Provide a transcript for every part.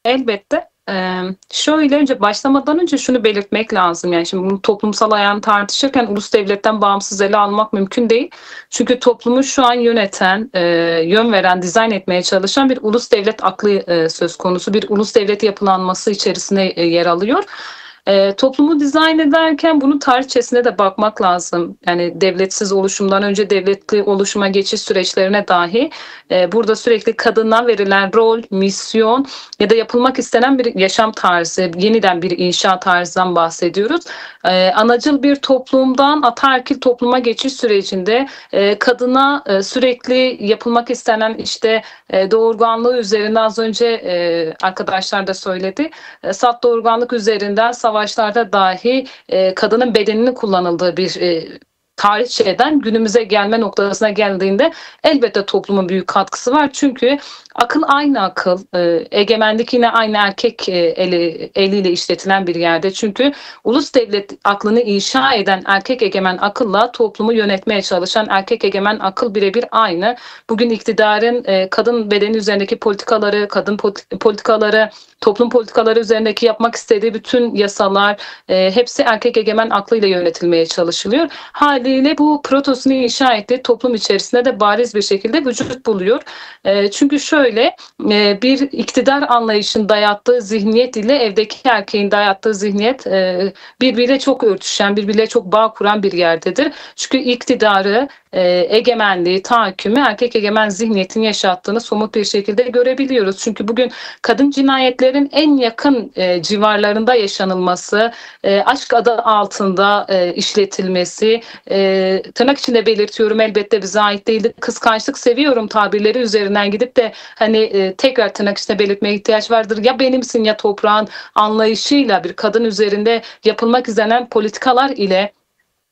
Elbette. Şöyle önce başlamadan önce şunu belirtmek lazım. Yani şimdi bunu toplumsal ayağını tartışırken ulus devletten bağımsız ele almak mümkün değil. Çünkü toplumu şu an yöneten, yön veren, dizayn etmeye çalışan bir ulus devlet aklı söz konusu. Bir ulus devlet yapılanması içerisine yer alıyor. Toplumu dizayn ederken bunun tarihçesine de bakmak lazım. Yani devletsiz oluşumdan önce devletli oluşuma geçiş süreçlerine dahi burada sürekli kadına verilen rol, misyon ya da yapılmak istenen bir yaşam tarzı, yeniden bir inşa tarzından bahsediyoruz. Anacıl bir toplumdan ataerkil topluma geçiş sürecinde kadına sürekli yapılmak istenen işte doğurganlığı üzerinde az önce arkadaşlar da söyledi. Salt doğurganlık üzerinden savaşlarda dahi kadının bedeninin kullanıldığı bir tarihçeden günümüze gelme noktasına geldiğinde elbette toplumun büyük katkısı var. Çünkü akıl aynı akıl, egemenlik yine aynı erkek eliyle işletilen bir yerde. Çünkü ulus devlet aklını inşa eden erkek egemen akılla toplumu yönetmeye çalışan erkek egemen akıl birebir aynı. Bugün iktidarın kadın bedeni üzerindeki politikaları, kadın politikaları, toplum politikaları üzerindeki yapmak istediği bütün yasalar hepsi erkek egemen aklıyla yönetilmeye çalışılıyor. Haliyle bu protosunu inşa ettiği toplum içerisinde de bariz bir şekilde vücut buluyor. Çünkü şöyle bir iktidar anlayışın dayattığı zihniyet ile evdeki erkeğin dayattığı zihniyet birbiriyle çok örtüşen, birbiriyle çok bağ kuran bir yerdedir. Çünkü iktidarı, egemenliği, tahakkümü erkek egemen zihniyetin yaşattığını somut bir şekilde görebiliyoruz. Çünkü bugün kadın cinayetlerin en yakın civarlarında yaşanılması, aşk adı altında işletilmesi, tırnak içinde belirtiyorum elbette bize ait değildi. Kıskançlık seviyorum tabirleri üzerinden gidip de hani tekrar tırnak içinde belirtmeye ihtiyaç vardır. Ya benimsin ya toprağın anlayışıyla bir kadın üzerinde yapılmak istenen politikalar ile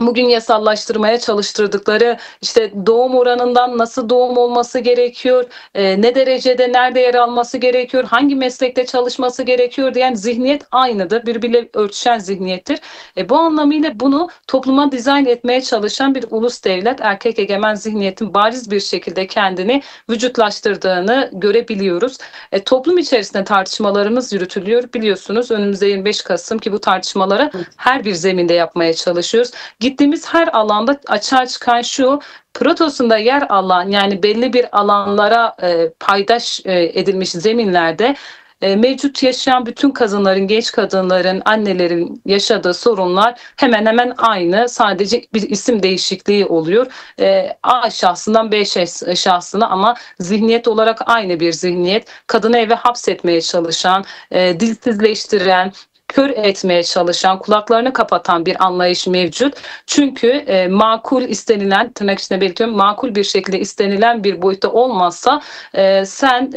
bugün yasallaştırmaya çalıştırdıkları işte doğum oranından nasıl doğum olması gerekiyor, ne derecede nerede yer alması gerekiyor, hangi meslekte çalışması gerekiyor diyen zihniyet aynıdır. Birbiriyle örtüşen zihniyettir. Bu anlamıyla bunu topluma dizayn etmeye çalışan bir ulus devlet erkek egemen zihniyetin bariz bir şekilde kendini vücutlaştırdığını görebiliyoruz. Toplum içerisinde tartışmalarımız yürütülüyor. Biliyorsunuz önümüzde 25 Kasım ki bu tartışmaları her bir zeminde yapmaya çalışıyoruz. Gittiğimiz her alanda açığa çıkan şu, protosunda yer alan yani belli bir alanlara paydaş edilmiş zeminlerde mevcut yaşayan bütün kadınların, genç kadınların, annelerin yaşadığı sorunlar hemen hemen aynı. Sadece bir isim değişikliği oluyor. A şahsından B şahsına ama zihniyet olarak aynı bir zihniyet. Kadını eve hapsetmeye çalışan, dilsizleştiren, kör etmeye çalışan, kulaklarını kapatan bir anlayış mevcut. Çünkü makul istenilen, tırnak içinde belirtiyorum, makul bir şekilde istenilen bir boyutta olmazsa sen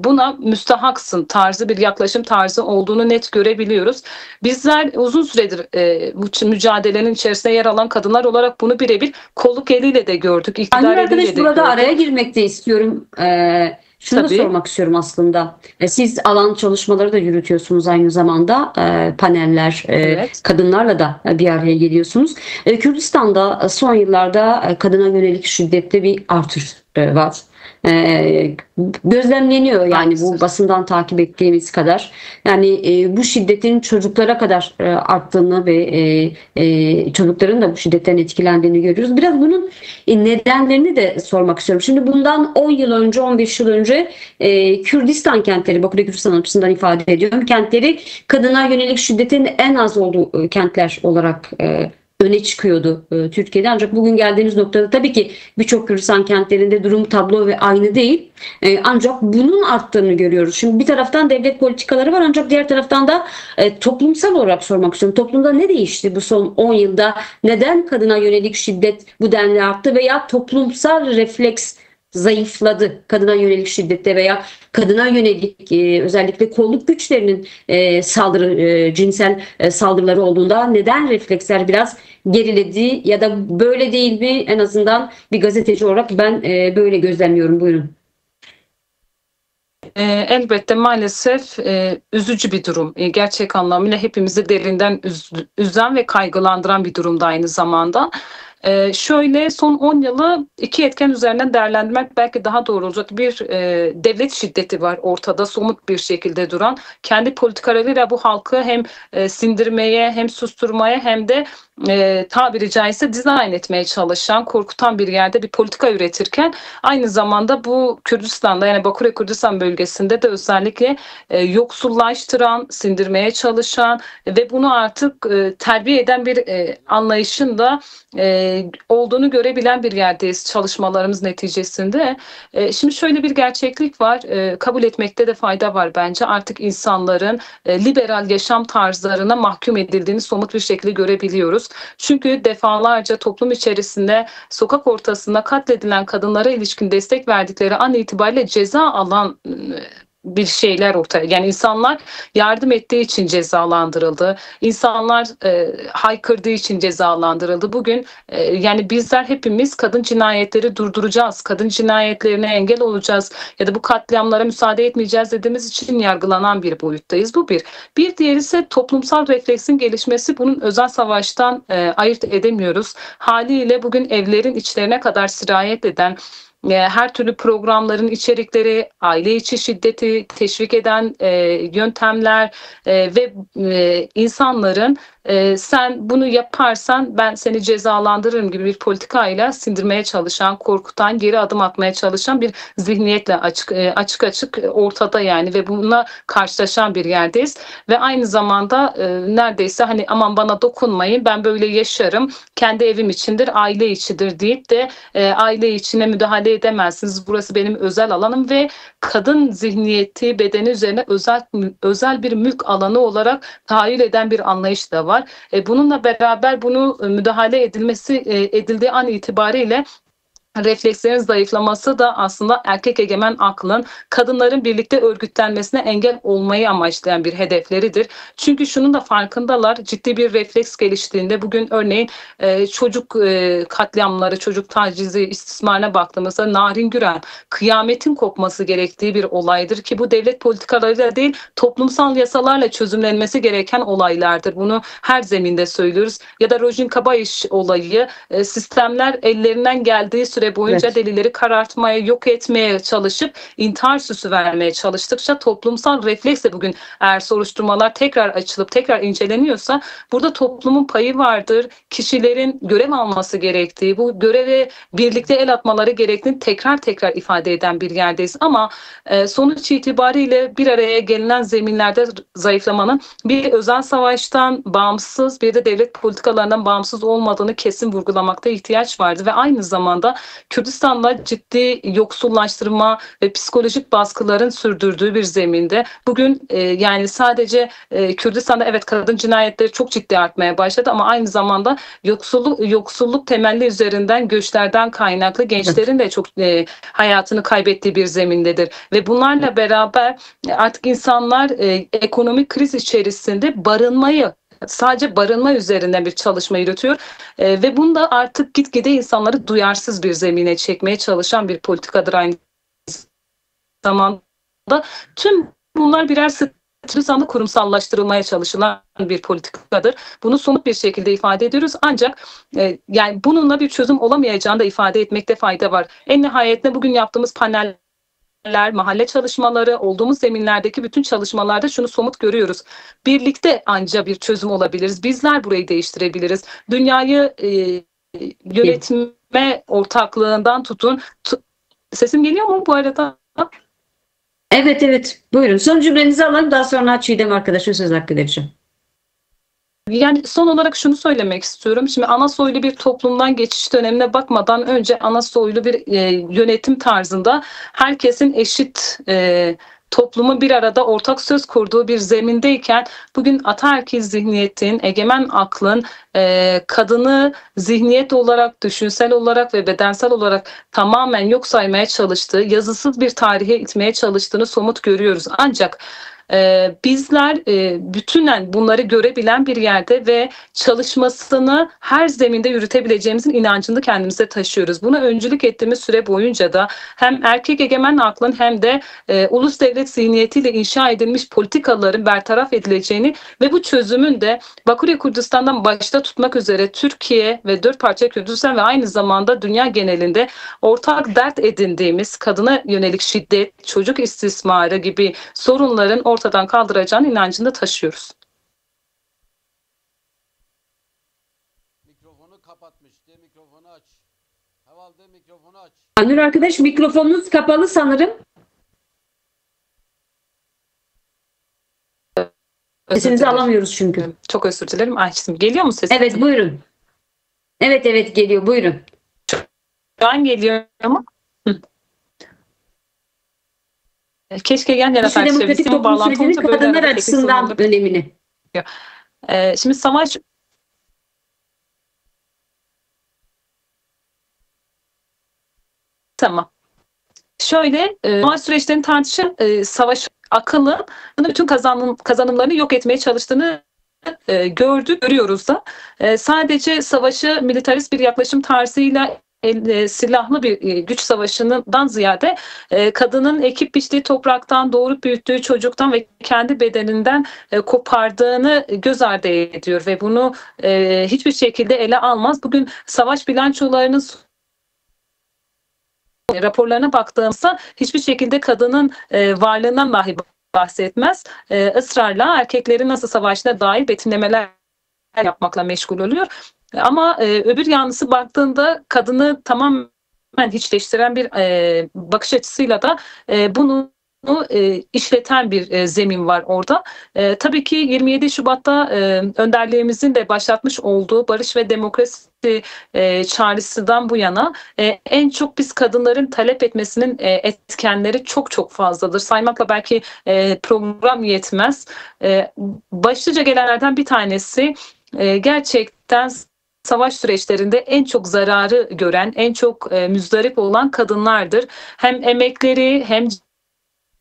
buna müstahaksın tarzı bir yaklaşım tarzı olduğunu net görebiliyoruz. Bizler uzun süredir bu mücadelenin içerisinde yer alan kadınlar olarak bunu birebir kolluk eliyle de gördük. Anil arkadaş burada araya girmek de istiyorum. Şunu da sormak istiyorum aslında. Siz alan çalışmaları da yürütüyorsunuz aynı zamanda. Paneller, Evet. kadınlarla da bir araya geliyorsunuz. Kürdistan'da son yıllarda kadına yönelik şiddette bir artış var. Gözlemleniyor yani bu basından takip ettiğimiz kadar. Yani bu şiddetin çocuklara kadar arttığını ve çocukların da bu şiddetten etkilendiğini görüyoruz. Biraz bunun nedenlerini de sormak istiyorum. Şimdi bundan 10 yıl önce, 15 yıl önce Kürdistan kentleri, Bakü'de Kürdistan açısından ifade ediyorum. Kentleri kadına yönelik şiddetin en az olduğu kentler olarak öne çıkıyordu Türkiye'de. Ancak bugün geldiğimiz noktada tabii ki birçok Kürdistan kentlerinde durum tablo ve aynı değil. Ancak bunun arttığını görüyoruz. Şimdi bir taraftan devlet politikaları var ancak diğer taraftan da toplumsal olarak sormak istiyorum. Toplumda ne değişti bu son 10 yılda? Neden kadına yönelik şiddet bu denli arttı veya toplumsal refleks zayıfladı kadına yönelik şiddette veya kadına yönelik özellikle kolluk güçlerinin cinsel saldırıları olduğunda neden refleksler biraz geriledi ya da böyle değil mi? En azından bir gazeteci olarak ben böyle gözlemliyorum. Buyurun. Elbette maalesef üzücü bir durum. Gerçek anlamıyla hepimizi derinden üzen ve kaygılandıran bir durumda aynı zamanda. Şöyle son 10 yılı iki etken üzerinden değerlendirmek belki daha doğru olacak. Bir, devlet şiddeti var ortada somut bir şekilde duran. Kendi politikalarıyla bu halkı hem sindirmeye hem susturmaya hem de tabiri caizse dizayn etmeye çalışan, korkutan bir yerde bir politika üretirken aynı zamanda bu Kürdistan'da yani Baküre Kürdistan bölgesinde de özellikle yoksullaştıran, sindirmeye çalışan ve bunu artık terbiye eden bir anlayışın da olduğunu görebilen bir yerdeyiz çalışmalarımız neticesinde. Şimdi şöyle bir gerçeklik var. Kabul etmekte de fayda var bence. Artık insanların liberal yaşam tarzlarına mahkum edildiğini somut bir şekilde görebiliyoruz. Çünkü defalarca toplum içerisinde sokak ortasında katledilen kadınlara ilişkin destek verdikleri an itibariyle ceza alan bir şeyler ortaya. Yani insanlar yardım ettiği için cezalandırıldı. İnsanlar haykırdığı için cezalandırıldı. Bugün yani bizler hepimiz kadın cinayetleri durduracağız, kadın cinayetlerine engel olacağız ya da bu katliamlara müsaade etmeyeceğiz dediğimiz için yargılanan bir boyuttayız. Bu bir. Bir diğeri ise toplumsal refleksin gelişmesi. Bunun özel savaştan ayırt edemiyoruz. Haliyle bugün evlerin içlerine kadar sirayet eden her türlü programların içerikleri, aile içi şiddeti teşvik eden yöntemler ve insanların sen bunu yaparsan ben seni cezalandırırım gibi bir politikayla sindirmeye çalışan, korkutan, geri adım atmaya çalışan bir zihniyetle açık açık ortada yani ve bununla karşılaşan bir yerdeyiz. Ve aynı zamanda neredeyse hani aman bana dokunmayın ben böyle yaşarım, kendi evim içindir, aile içidir deyip de aile içine müdahale edemezsiniz. Burası benim özel alanım ve kadın zihniyeti bedeni üzerine özel bir mülk alanı olarak tahayyül eden bir anlayış da var. Bununla beraber bunu müdahale edildiği an itibariyle reflekslerin zayıflaması da aslında erkek egemen aklın kadınların birlikte örgütlenmesine engel olmayı amaçlayan bir hedefleridir. Çünkü şunun da farkındalar. Ciddi bir refleks geliştiğinde bugün örneğin çocuk katliamları, çocuk tacizi, istismarına baktığımızda Narin Güren kıyametin kopması gerektiği bir olaydır ki bu devlet politikalarıyla değil toplumsal yasalarla çözümlenmesi gereken olaylardır. Bunu her zeminde söylüyoruz. Ya da Rojin Kabayiş olayı sistemler ellerinden geldiği süre boyunca evet, delileri karartmaya, yok etmeye çalışıp intihar süsü vermeye çalıştıkça toplumsal refleksle bugün eğer soruşturmalar tekrar açılıp tekrar inceleniyorsa burada toplumun payı vardır. Kişilerin görev alması gerektiği, bu göreve birlikte el atmaları gerektiğini tekrar ifade eden bir yerdeyiz. Ama sonuç itibariyle bir araya gelinen zeminlerde zayıflamanın bir özel savaştan bağımsız bir de devlet politikalarından bağımsız olmadığını kesin vurgulamakta ihtiyaç vardı ve aynı zamanda Kürdistan'da ciddi yoksullaştırma ve psikolojik baskıların sürdürdüğü bir zeminde bugün yani sadece Kürdistan'da evet kadın cinayetleri çok ciddi artmaya başladı ama aynı zamanda yoksulluk temelli üzerinden göçlerden kaynaklı gençlerin de çok hayatını kaybettiği bir zemindedir ve bunlarla beraber artık insanlar ekonomik kriz içerisinde sadece barınma üzerinden bir çalışma yürütüyor ve bunda artık gitgide insanları duyarsız bir zemine çekmeye çalışan bir politikadır aynı zamanda. Tüm bunlar birer Kürdistan'da kurumsallaştırılmaya çalışılan bir politikadır. Bunu somut bir şekilde ifade ediyoruz ancak yani bununla bir çözüm olamayacağını da ifade etmekte fayda var. En nihayetinde bugün yaptığımız mahalle çalışmaları, olduğumuz zeminlerdeki bütün çalışmalarda şunu somut görüyoruz. Birlikte anca bir çözüm olabiliriz. Bizler burayı değiştirebiliriz. Dünyayı yönetme ortaklığından tutun. Sesim geliyor mu bu arada? Evet. Buyurun. Son cümlenizi alalım. Daha sonra Çiğdem arkadaşa söz hakkı vereceğim. Yani son olarak şunu söylemek istiyorum. Şimdi ana soylu bir toplumdan geçiş dönemine bakmadan önce ana soylu bir yönetim tarzında herkesin eşit toplumun bir arada ortak söz kurduğu bir zemindeyken bugün ataerkil zihniyetin, egemen aklın kadını zihniyet olarak, düşünsel olarak ve bedensel olarak tamamen yok saymaya çalıştığı, yazısız bir tarihe itmeye çalıştığını somut görüyoruz. Ancak Bizler bütünen bunları görebilen bir yerde ve çalışmasını her zeminde yürütebileceğimizin inancını kendimize taşıyoruz. Buna öncülük ettiğimiz süre boyunca da hem erkek egemen aklın hem de ulus devlet zihniyetiyle inşa edilmiş politikaların bertaraf edileceğini ve bu çözümün de Bakü'ye Kürdistan'dan başta tutmak üzere Türkiye ve 4 parça Kürdistan ve aynı zamanda dünya genelinde ortak dert edindiğimiz kadına yönelik şiddet, çocuk istismarı gibi sorunların ortadan kaldıracağını inancını taşıyoruz. Mikrofonu kapatmıştı. Mikrofonu aç. Havalde mikrofonu aç. Aynur arkadaş, mikrofonunuz kapalı sanırım. Sesinizi alamıyoruz çünkü. Çok özür dilerim. Açtım. Geliyor mu sesim? Evet, buyurun. Evet geliyor, buyurun. Şu an geliyor ama. Keşke yan yana İşte demokratik tartışabilsem. toplum Bağlantı sürecinin olunca böyle kadınlar arada teknik açısından sorunlar. önemini. Şimdi savaş tamam. Şöyle savaş süreçlerini tartışan savaş akıllı bütün kazanımlarını yok etmeye çalıştığını görüyoruz da. Sadece savaşı militarist bir yaklaşım tarzıyla silahlı bir güç savaşından ziyade kadının ekip biçtiği topraktan, doğurup büyüttüğü çocuktan ve kendi bedeninden kopardığını göz ardı ediyor ve bunu hiçbir şekilde ele almaz. Bugün savaş bilançolarının raporlarına baktığımızda hiçbir şekilde kadının varlığından dahi bahsetmez. Israrla erkeklerin nasıl savaşına dair betimlemeler yapmakla meşgul oluyor. Ama öbür yanlısı baktığında kadını tamamen hiçleştiren bir bakış açısıyla da bunu işleten bir zemin var orada. Tabii ki 27 Şubat'ta önderliğimizin de başlatmış olduğu barış ve demokrasi çağrısından bu yana en çok biz kadınların talep etmesinin etkenleri çok çok fazladır. Saymakla belki program yetmez. Başlıca gelenlerden bir tanesi gerçekten savaş süreçlerinde en çok zararı gören, en çok müzdarip olan kadınlardır. Hem emekleri hem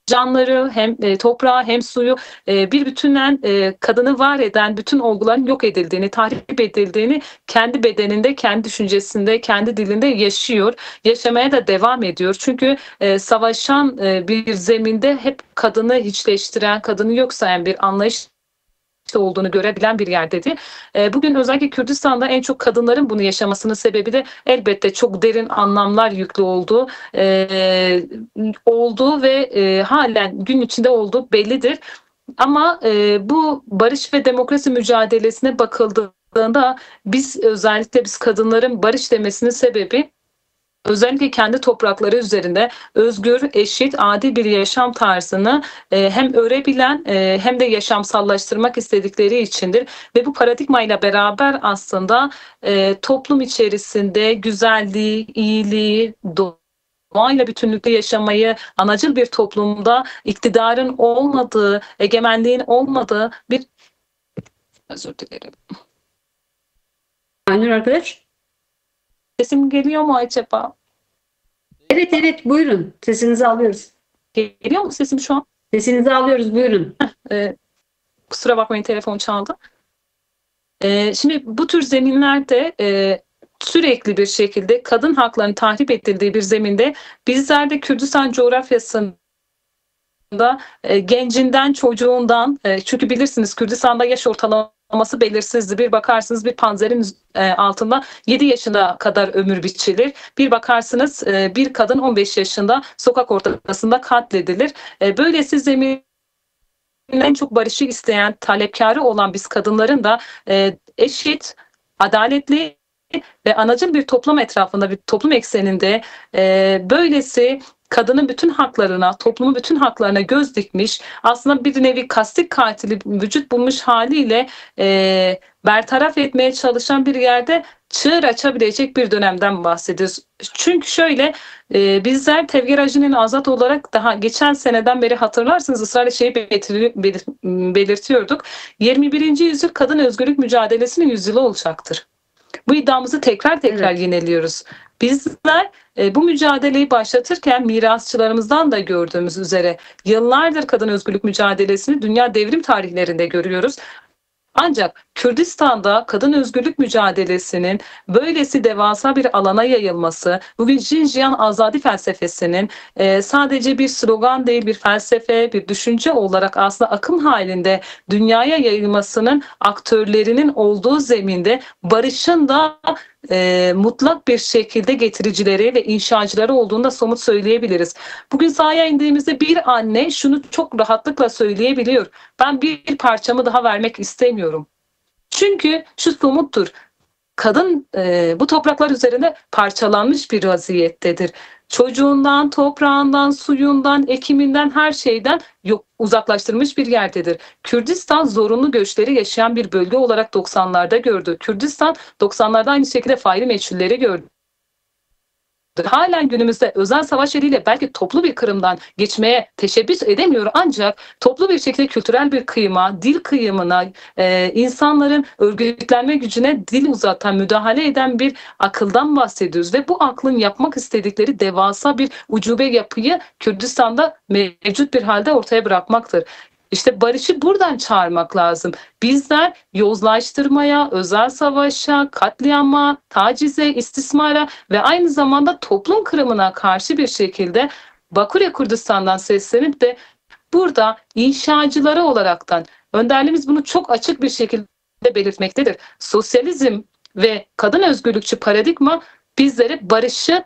canları hem toprağı hem suyu bir bütünen kadını var eden bütün olguların yok edildiğini, tahrip edildiğini kendi bedeninde, kendi düşüncesinde, kendi dilinde yaşıyor. Yaşamaya da devam ediyor. Çünkü savaşan bir zeminde hep kadını hiçleştiren, kadını yok sayan bir anlayış olduğunu görebilen bir yerdedir. Bugün özellikle Kürdistan'da en çok kadınların bunu yaşamasının sebebi de elbette çok derin anlamlar yüklü olduğu ve halen gün içinde olduğu bellidir. Ama bu barış ve demokrasi mücadelesine bakıldığında özellikle biz kadınların barış demesinin sebebi özellikle kendi toprakları üzerinde özgür, eşit, adil bir yaşam tarzını hem örebilen hem de yaşamsallaştırmak istedikleri içindir. Ve bu paradigmayla beraber aslında toplum içerisinde güzelliği, iyiliği, doğayla bütünlükte yaşamayı, anacıl bir toplumda iktidarın olmadığı, egemenliğin olmadığı bir... Özür dilerim. Aynur arkadaş. Sesim geliyor mu acaba? Evet buyurun. Sesinizi alıyoruz. Geliyor mu sesim şu an? Sesinizi alıyoruz, buyurun. Kusura bakmayın, telefon çaldı. Şimdi bu tür zeminlerde sürekli bir şekilde kadın haklarının tahrip edildiği bir zeminde bizler de Kürdistan coğrafyasında gencinden, çocuğundan, çünkü bilirsiniz Kürdistan'da yaş ortalaması belirsizdi. Bir bakarsınız bir panzerin altında 7 yaşına kadar ömür biçilir. Bir bakarsınız bir kadın 15 yaşında sokak ortasında katledilir. Böylesi zemin en çok barışı isteyen, talepkarı olan biz kadınların da eşit, adaletli ve anacıl bir toplum etrafında, bir toplum ekseninde böylesi kadının bütün haklarına, toplumun bütün haklarına göz dikmiş, aslında bir nevi kastik katili vücut bulmuş haliyle bertaraf etmeye çalışan bir yerde çığır açabilecek bir dönemden bahsediyoruz. Çünkü şöyle bizler Tevger Ajin'in azat olarak daha geçen seneden beri hatırlarsınız ısrarla belirtiyorduk. 21. yüzyıl kadın özgürlük mücadelesinin yüzyılı olacaktır. Bu iddiamızı tekrar Evet. yineliyoruz. Bizler bu mücadeleyi başlatırken mirasçılarımızdan da gördüğümüz üzere yıllardır kadın özgürlük mücadelesini dünya devrim tarihlerinde görüyoruz. Ancak Kürdistan'da kadın özgürlük mücadelesinin böylesi devasa bir alana yayılması, bugün Jinjiyan Azadi felsefesinin sadece bir slogan değil, bir felsefe, bir düşünce olarak aslında akım halinde dünyaya yayılmasının aktörlerinin olduğu zeminde barışın da mutlak bir şekilde getiricileri ve inşacıları olduğunu da somut söyleyebiliriz. Bugün sahaya indiğimizde bir anne şunu çok rahatlıkla söyleyebiliyor: ben bir parçamı daha vermek istemiyorum. Çünkü şu somuttur: kadın bu topraklar üzerinde parçalanmış bir vaziyettedir. Çocuğundan, toprağından, suyundan, ekiminden, her şeyden uzaklaştırmış bir yerdedir. Kürdistan zorunlu göçleri yaşayan bir bölge olarak 90'larda gördü. Kürdistan 90'larda aynı şekilde faili meçhulleri gördü. Halen günümüzde özel savaş eliyle belki toplu bir kırımdan geçmeye teşebbüs edemiyor, ancak toplu bir şekilde kültürel bir kıyıma, dil kıyımına, insanların örgütlenme gücüne dil uzatan, müdahale eden bir akıldan bahsediyoruz. Ve bu aklın yapmak istedikleri devasa bir ucube yapıyı Kürdistan'da mevcut bir halde ortaya bırakmaktır. İşte barışı buradan çağırmak lazım. Bizler yozlaştırmaya, özel savaşa, katliama, tacize, istismara ve aynı zamanda toplum kırımına karşı bir şekilde Bakü'ye Kürdistan'dan seslenip de burada inşacıları olaraktan önderliğimiz bunu çok açık bir şekilde belirtmektedir. Sosyalizm ve kadın özgürlükçü paradigma bizlere barışı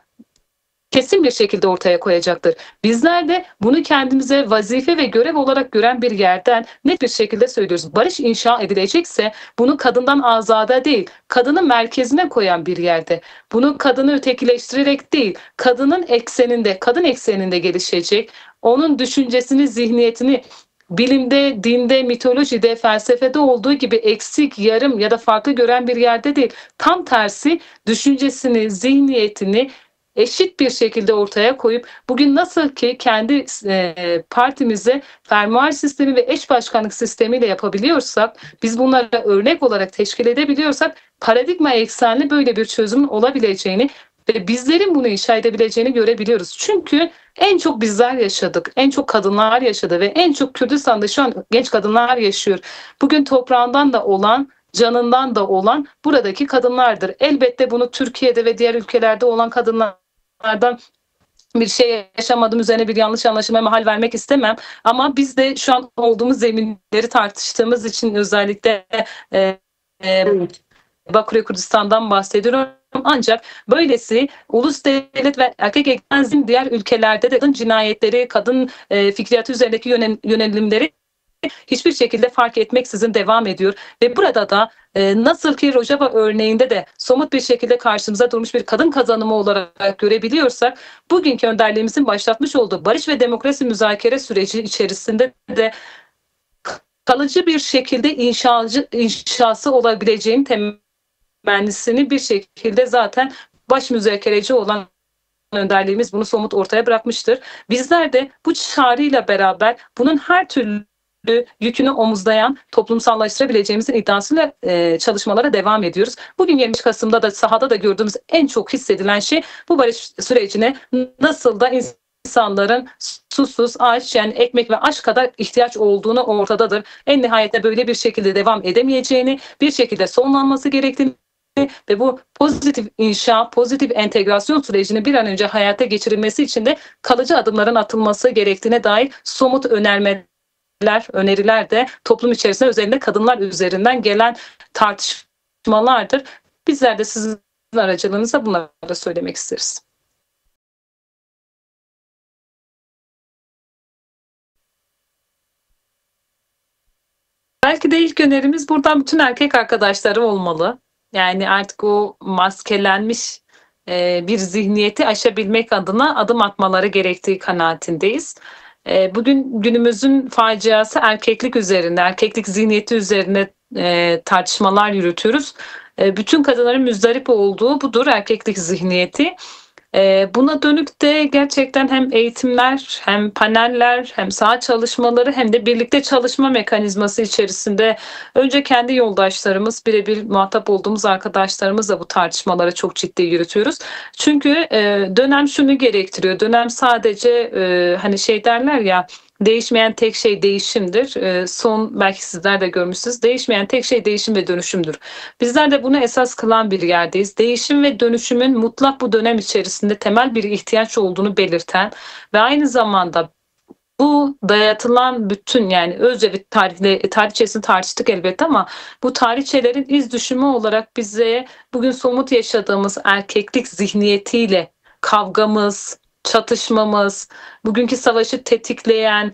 kesin bir şekilde ortaya koyacaktır. Bizler de bunu kendimize vazife ve görev olarak gören bir yerden net bir şekilde söylüyoruz. Barış inşa edilecekse bunu kadından azade değil, kadını merkezine koyan bir yerde. Bunu kadını ötekileştirerek değil, kadının ekseninde, kadın ekseninde gelişecek. Onun düşüncesini, zihniyetini bilimde, dinde, mitolojide, felsefede olduğu gibi eksik, yarım ya da farklı gören bir yerde değil. Tam tersi düşüncesini, zihniyetini eşit bir şekilde ortaya koyup bugün nasıl ki kendi partimize fermuar sistemi ve eş başkanlık sistemiyle yapabiliyorsak, biz bunlara örnek olarak teşkil edebiliyorsak, paradigma eksenli böyle bir çözümün olabileceğini ve bizlerin bunu inşa edebileceğini görebiliyoruz. Çünkü en çok bizler yaşadık, en çok kadınlar yaşadı ve en çok Kürdistan'da şu an genç kadınlar yaşıyor. Bugün toprağından da olan, canından da olan buradaki kadınlardır. Elbette bunu Türkiye'de ve diğer ülkelerde olan kadınlardan bir şey yaşamadım üzerine bir yanlış anlaşılmaya mahal vermek istemem. Ama biz de şu an olduğumuz zeminleri tartıştığımız için özellikle Bakü'ye Kürdistan'dan bahsediyorum. Ancak böylesi ulus devlet ve erkek egemenliğin diğer ülkelerde de kadın cinayetleri, kadın fikriyatı üzerindeki yönelimleri hiçbir şekilde fark etmeksizin devam ediyor. Ve burada da nasıl ki Rojava örneğinde de somut bir şekilde karşımıza durmuş bir kadın kazanımı olarak görebiliyorsak, bugünkü önderliğimizin başlatmış olduğu barış ve demokrasi müzakere süreci içerisinde de kalıcı bir şekilde inşası olabileceğin temennisini bir şekilde zaten baş müzakereci olan önderliğimiz bunu somut ortaya bırakmıştır. Bizler de bu çağrıyla beraber bunun her türlü yükünü omuzlayan, toplumsallaştırabileceğimizin iddiasıyla çalışmalara devam ediyoruz. Bugün 23 Kasım'da da sahada da gördüğümüz en çok hissedilen şey bu barış sürecine nasıl da insanların susuz, aç, yani ekmek ve aş kadar ihtiyaç olduğunu ortadadır. En nihayetinde böyle bir şekilde devam edemeyeceğini, bir şekilde sonlanması gerektiğini ve bu pozitif inşa, pozitif entegrasyon sürecini bir an önce hayata geçirilmesi için de kalıcı adımların atılması gerektiğine dair somut öneriler de toplum içerisinde özellikle kadınlar üzerinden gelen tartışmalardır. Bizler de sizin aracılığınızla bunları da söylemek isteriz. Belki de ilk önerimiz buradan bütün erkek arkadaşları olmalı. Yani artık o maskelenmiş bir zihniyeti aşabilmek adına adım atmaları gerektiği kanaatindeyiz. Bugün günümüzün faciası erkeklik üzerine, erkeklik zihniyeti üzerine tartışmalar yürütüyoruz. Bütün kadınların müzdarip olduğu budur, erkeklik zihniyeti. Buna dönük de gerçekten hem eğitimler, hem paneller, hem saha çalışmaları, hem de birlikte çalışma mekanizması içerisinde önce kendi yoldaşlarımız, birebir muhatap olduğumuz arkadaşlarımızla bu tartışmaları çok ciddi yürütüyoruz. Çünkü dönem şunu gerektiriyor. Dönem sadece hani şey derler ya, değişmeyen tek şey değişimdir. Son belki sizler de görmüşsünüz. Değişmeyen tek şey değişim ve dönüşümdür. Bizler de bunu esas kılan bir yerdeyiz. Değişim ve dönüşümün mutlak bu dönem içerisinde temel bir ihtiyaç olduğunu belirten ve aynı zamanda bu dayatılan bütün, yani özce bir tarihçesini tartıştık elbette, ama bu tarihçelerin iz düşümü olarak bize bugün somut yaşadığımız erkeklik zihniyetiyle kavgamız, çatışmamız, bugünkü savaşı tetikleyen,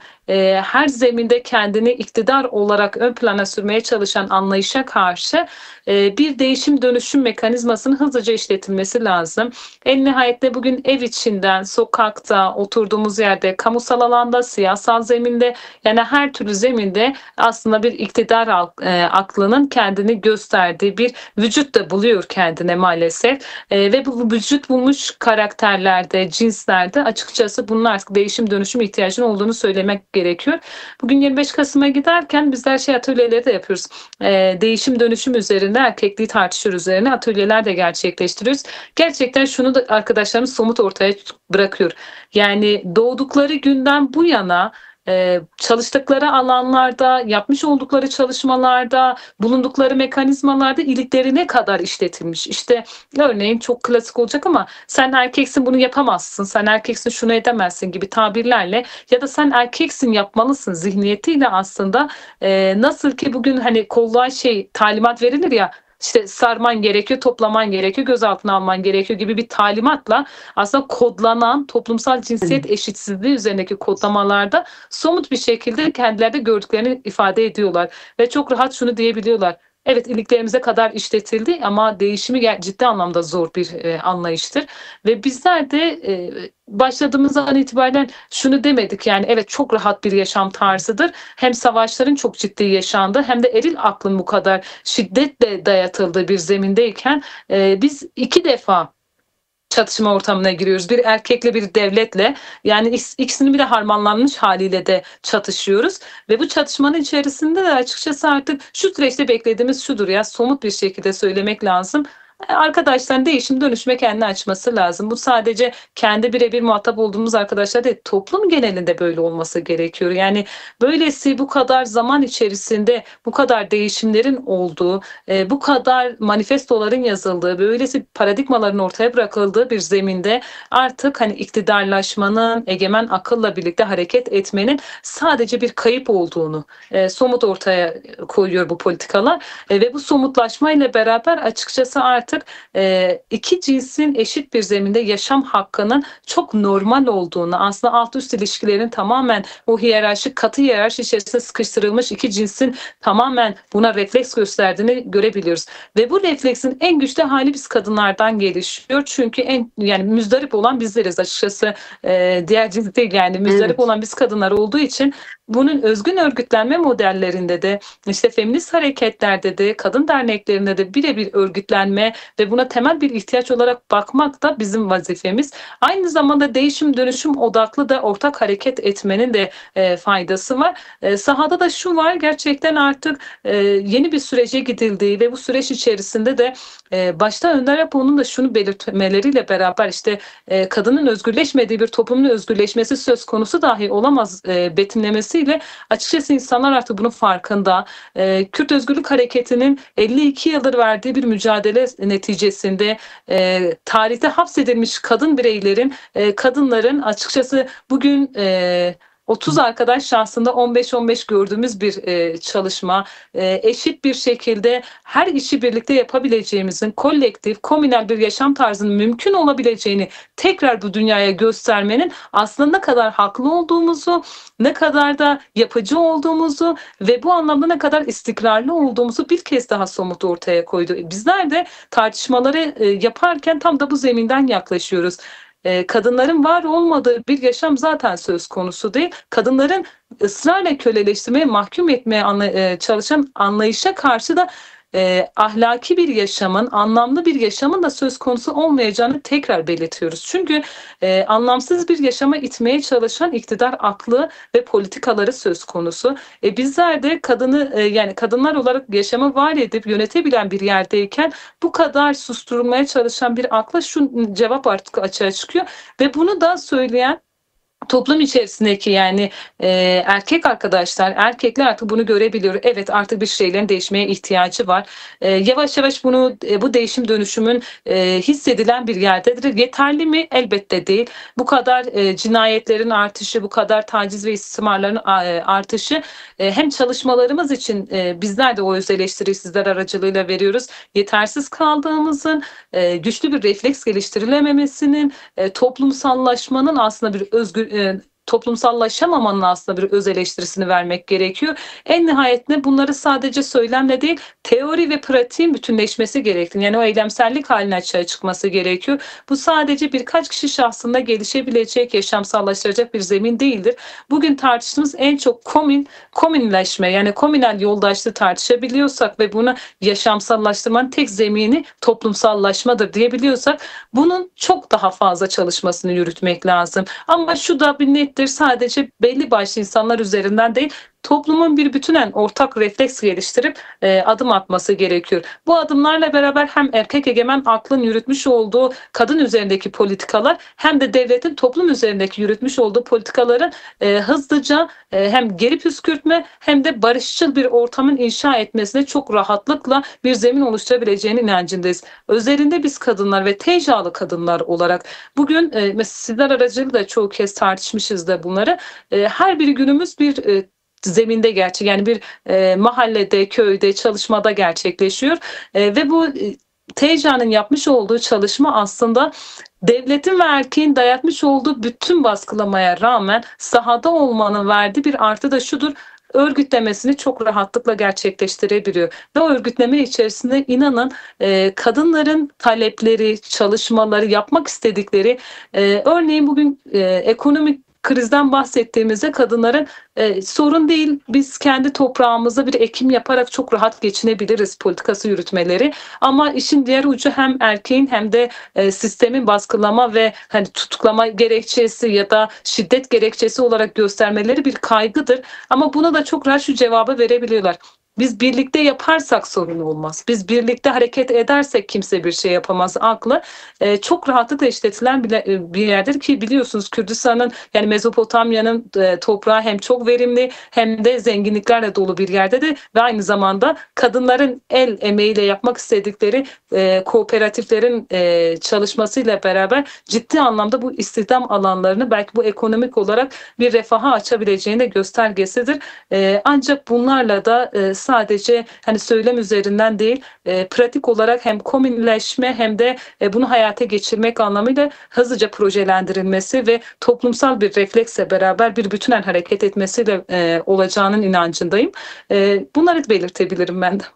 her zeminde kendini iktidar olarak ön plana sürmeye çalışan anlayışa karşı bir değişim dönüşüm mekanizmasının hızlıca işletilmesi lazım. En nihayetinde bugün ev içinden, sokakta, oturduğumuz yerde, kamusal alanda, siyasal zeminde, yani her türlü zeminde aslında bir iktidar aklının kendini gösterdiği bir vücut da buluyor kendine maalesef. Ve bu vücut bulmuş karakterlerde, cinslerde açıkçası bunun artık değişim dönüşüm ihtiyacının olduğunu söylemek gerekiyor. Bugün 25 Kasım'a giderken bizler atölyeleri de yapıyoruz. Değişim dönüşüm üzerine, erkekliği tartışıyoruz, üzerine atölyeler de gerçekleştiriyoruz. Gerçekten şunu da arkadaşlarımız somut ortaya bırakıyor. Yani doğdukları günden bu yana çalıştıkları alanlarda, yapmış oldukları çalışmalarda, bulundukları mekanizmalarda iliklerine kadar işletilmiş. İşte örneğin çok klasik olacak ama sen erkeksin, bunu yapamazsın, sen erkeksin, şunu edemezsin gibi tabirlerle, ya da sen erkeksin, yapmalısın zihniyetiyle aslında nasıl ki bugün hani kolluğa talimat verilir ya, işte sarman gerekiyor, toplaman gerekiyor, gözaltına alman gerekiyor gibi bir talimatla aslında kodlanan toplumsal cinsiyet eşitsizliği üzerindeki kodlamalarda somut bir şekilde kendileri de gördüklerini ifade ediyorlar. Ve çok rahat şunu diyebiliyorlar: evet, iliklerimize kadar işletildi ama değişimi ciddi anlamda zor bir anlayıştır. Ve bizler de başladığımız an itibaren şunu demedik, yani evet çok rahat bir yaşam tarzıdır. Hem savaşların çok ciddi yaşandı, hem de eril aklın bu kadar şiddetle dayatıldığı bir zemindeyken biz iki defa çatışma ortamına giriyoruz. Bir erkekle, bir devletle, yani ikisinin bir de harmanlanmış haliyle de çatışıyoruz. Ve bu çatışmanın içerisinde de açıkçası artık şu süreçte beklediğimiz şudur, ya somut bir şekilde söylemek lazım: arkadaşların değişim dönüşme kendini açması lazım. Bu sadece kendi birebir muhatap olduğumuz arkadaşlar değil, toplum genelinde böyle olması gerekiyor. Yani böylesi bu kadar zaman içerisinde bu kadar değişimlerin olduğu, bu kadar manifestoların yazıldığı, böylesi paradigmaların ortaya bırakıldığı bir zeminde artık hani iktidarlaşmanın, egemen akılla birlikte hareket etmenin sadece bir kayıp olduğunu somut ortaya koyuyor bu politikalar. Ve bu somutlaşmayla beraber açıkçası artık iki cinsin eşit bir zeminde yaşam hakkının çok normal olduğunu, aslında alt üst ilişkilerin tamamen o hiyerarşik, katı hiyerarşi içerisinde sıkıştırılmış iki cinsin tamamen buna refleks gösterdiğini görebiliyoruz. Ve bu refleksin en güçlü hali biz kadınlardan gelişiyor. Çünkü yani müzdarip olan bizleriz açıkçası, diğer cins değil, yani müzdarip olan biz kadınlar olduğu için bunun özgün örgütlenme modellerinde de, işte feminist hareketlerde de, kadın derneklerinde de birebir örgütlenme ve buna temel bir ihtiyaç olarak bakmak da bizim vazifemiz. Aynı zamanda değişim dönüşüm odaklı da ortak hareket etmenin de faydası var. Sahada da şu var: gerçekten artık yeni bir sürece gidildiği ve bu süreç içerisinde de başta Önder Apo'nun da şunu belirtmeleriyle beraber, işte kadının özgürleşmediği bir toplumun özgürleşmesi söz konusu dahi olamaz betimlemesiyle açıkçası insanlar artık bunun farkında. Kürt Özgürlük Hareketi'nin 52 yıldır verdiği bir mücadele neticesinde tarihte hapsedilmiş kadın bireylerin, kadınların açıkçası bugün 30 arkadaş şahsında 15-15 gördüğümüz bir çalışma, eşit bir şekilde her işi birlikte yapabileceğimizin, kolektif, komünel bir yaşam tarzının mümkün olabileceğini tekrar bu dünyaya göstermenin aslında ne kadar haklı olduğumuzu, ne kadar da yapıcı olduğumuzu ve bu anlamda ne kadar istikrarlı olduğumuzu bir kez daha somut ortaya koydu. Bizler de tartışmaları yaparken tam da bu zeminden yaklaşıyoruz. Kadınların var olmadığı bir yaşam zaten söz konusu değil. Kadınların ısrarla köleleştirmeye, mahkum etmeye çalışan anlayışa karşı da ahlaki bir yaşamın, anlamlı bir yaşamın da söz konusu olmayacağını tekrar belirtiyoruz. Çünkü anlamsız bir yaşama itmeye çalışan iktidar aklı ve politikaları söz konusu. Bizler de yani kadınlar olarak yaşamı var edip yönetebilen bir yerdeyken bu kadar susturmaya çalışan bir akla şu cevap artık açığa çıkıyor ve bunu da söyleyen toplum içerisindeki yani erkek arkadaşlar, erkekler artık bunu görebiliyor. Evet, artık bir şeylerin değişmeye ihtiyacı var. Yavaş yavaş bu değişim dönüşümün hissedilen bir yerdedir. Yeterli mi? Elbette değil. Bu kadar cinayetlerin artışı, bu kadar taciz ve istismarların artışı hem çalışmalarımız için bizler de o öz eleştiriyi sizler aracılığıyla veriyoruz. Yetersiz kaldığımızın, güçlü bir refleks geliştirilememesinin, toplumsallaşmanın aslında bir toplumsallaşamamanın aslında bir öz eleştirisini vermek gerekiyor. En nihayetinde bunları sadece söylemle değil, teori ve pratiğin bütünleşmesi gerekiyor. Yani o eylemsellik haline açığa çıkması gerekiyor. Bu sadece birkaç kişi şahsında gelişebilecek, yaşamsallaştıracak bir zemin değildir. Bugün tartıştığımız en çok komünleşme, yani komünel yoldaşlığı tartışabiliyorsak ve bunu yaşamsallaştırmanın tek zemini toplumsallaşmadır diyebiliyorsak, bunun çok daha fazla çalışmasını yürütmek lazım. Ama şu da bir nettir, sadece belli başlı insanlar üzerinden değil, toplumun bir bütünen ortak refleks geliştirip adım atması gerekiyor. Bu adımlarla beraber hem erkek egemen aklın yürütmüş olduğu kadın üzerindeki politikalar hem de devletin toplum üzerindeki yürütmüş olduğu politikaların hızlıca hem geri püskürtme hem de barışçıl bir ortamın inşa etmesine çok rahatlıkla bir zemin oluşturabileceğine inancındayız. Özelinde biz kadınlar ve tecrübeli kadınlar olarak bugün mesela sizler aracılığıyla da çoğu kez tartışmışız da bunları. Her bir günümüz bir zeminde yani bir mahallede, köyde, çalışmada gerçekleşiyor. Ve bu TCA'nın yapmış olduğu çalışma aslında devletin ve erkeğin dayatmış olduğu bütün baskılamaya rağmen sahada olmanın verdiği bir artı da şudur: örgütlemesini çok rahatlıkla gerçekleştirebiliyor. Ve o örgütleme içerisinde inanın kadınların talepleri, çalışmaları, yapmak istedikleri, örneğin bugün ekonomik krizden bahsettiğimizde kadınların sorun değil, biz kendi toprağımızda bir ekim yaparak çok rahat geçinebiliriz politikası yürütmeleri. Ama işin diğer ucu hem erkeğin hem de sistemin baskılama ve hani tutuklama gerekçesi ya da şiddet gerekçesi olarak göstermeleri bir kaygıdır. Ama buna da çok rahat şu cevabı verebiliyorlar: biz birlikte yaparsak sorun olmaz. Biz birlikte hareket edersek kimse bir şey yapamaz aklı çok rahatlıkla işletilen bir yerdir ki biliyorsunuz Kürdistan'ın yani Mezopotamya'nın toprağı hem çok verimli hem de zenginliklerle dolu bir yerde ve aynı zamanda kadınların el emeğiyle yapmak istedikleri kooperatiflerin çalışmasıyla beraber ciddi anlamda bu istihdam alanlarını belki bu ekonomik olarak bir refaha açabileceğine göstergesidir. Ancak bunlarla da sadece hani söylem üzerinden değil, pratik olarak hem komünleşme hem de bunu hayata geçirmek anlamıyla hızlıca projelendirilmesi ve toplumsal bir refleksle beraber bir bütünen hareket etmesiyle olacağının inancındayım. Bunları belirtebilirim ben de.